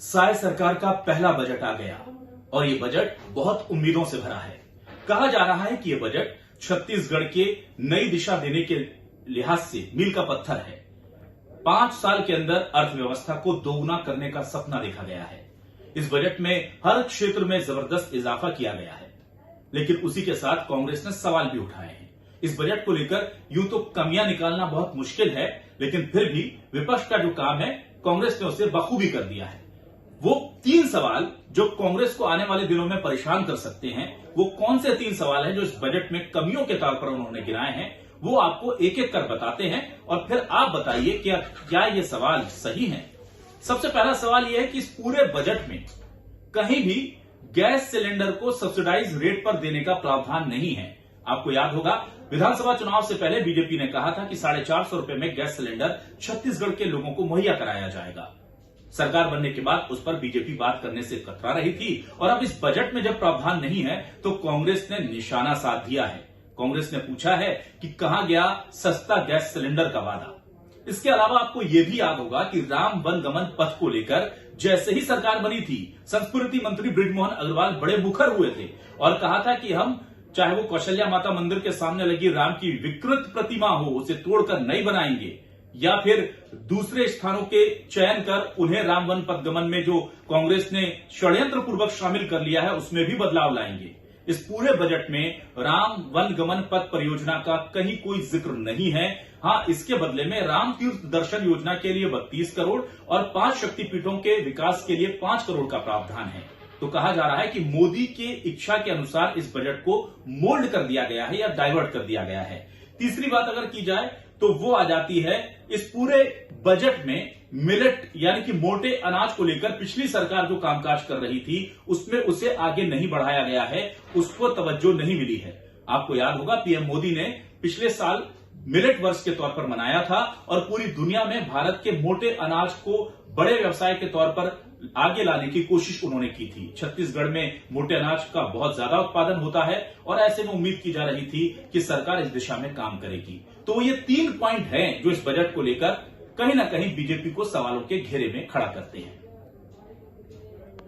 साय सरकार का पहला बजट आ गया और ये बजट बहुत उम्मीदों से भरा है। कहा जा रहा है कि ये बजट छत्तीसगढ़ के नई दिशा देने के लिहाज से मील का पत्थर है। 5 साल के अंदर अर्थव्यवस्था को दोगुना करने का सपना देखा गया है। इस बजट में हर क्षेत्र में जबरदस्त इजाफा किया गया है, लेकिन उसी के साथ कांग्रेस ने सवाल भी उठाए हैं। इस बजट को लेकर यूं तो कमियां निकालना बहुत मुश्किल है, लेकिन फिर भी विपक्ष का जो काम है कांग्रेस ने उसे बखूबी कर दिया है। वो 3 सवाल जो कांग्रेस को आने वाले दिनों में परेशान कर सकते हैं, वो कौन से 3 सवाल हैं जो इस बजट में कमियों के तौर पर उन्होंने गिनाए हैं, वो आपको एक एक कर बताते हैं और फिर आप बताइए कि क्या ये सवाल सही हैं। सबसे पहला सवाल यह है कि इस पूरे बजट में कहीं भी गैस सिलेंडर को सब्सिडाइज रेट पर देने का प्रावधान नहीं है। आपको याद होगा विधानसभा चुनाव से पहले बीजेपी ने कहा था कि 450 रुपए में गैस सिलेंडर छत्तीसगढ़ के लोगों को मुहैया कराया जाएगा। सरकार बनने के बाद उस पर बीजेपी बात करने से कतरा रही थी और अब इस बजट में जब प्रावधान नहीं है तो कांग्रेस ने निशाना साध दिया है। कांग्रेस ने पूछा है कि कहां गया सस्ता गैस सिलेंडर का वादा। इसके अलावा आपको यह भी याद होगा कि राम वन गमन पथ को लेकर जैसे ही सरकार बनी थी, संस्कृति मंत्री बृजमोहन अग्रवाल बड़े मुखर हुए थे और कहा था कि हम चाहे वो कौशल्या माता मंदिर के सामने लगी राम की विकृत प्रतिमा हो, उसे तोड़कर नई बनाएंगे या फिर दूसरे स्थानों के चयन कर उन्हें राम वन पथगमन में जो कांग्रेस ने षड्यंत्र पूर्वक शामिल कर लिया है उसमें भी बदलाव लाएंगे। इस पूरे बजट में राम वन गमन पथ परियोजना का कहीं कोई जिक्र नहीं है। हां, इसके बदले में राम तीर्थ दर्शन योजना के लिए 32 करोड़ और 5 शक्तिपीठों के विकास के लिए 5 करोड़ का प्रावधान है। तो कहा जा रहा है कि मोदी के इच्छा के अनुसार इस बजट को मोल्ड कर दिया गया है या डाइवर्ट कर दिया गया है। तीसरी बात अगर की जाए तो वो आ जाती है इस पूरे बजट में मिलेट यानी कि मोटे अनाज को लेकर पिछली सरकार जो कामकाज कर रही थी उसमें उसे आगे नहीं बढ़ाया गया है, उसको तवज्जो नहीं मिली है। आपको याद होगा पीएम मोदी ने पिछले साल मिलेट वर्ष के तौर पर मनाया था और पूरी दुनिया में भारत के मोटे अनाज को बड़े व्यवसाय के तौर पर आगे लाने की कोशिश उन्होंने की थी। छत्तीसगढ़ में मोटे अनाज का बहुत ज्यादा उत्पादन होता है और ऐसे में उम्मीद की जा रही थी कि सरकार इस दिशा में काम करेगी। तो ये 3 पॉइंट हैं जो इस बजट को लेकर कहीं ना कहीं बीजेपी को सवालों के घेरे में खड़ा करते हैं।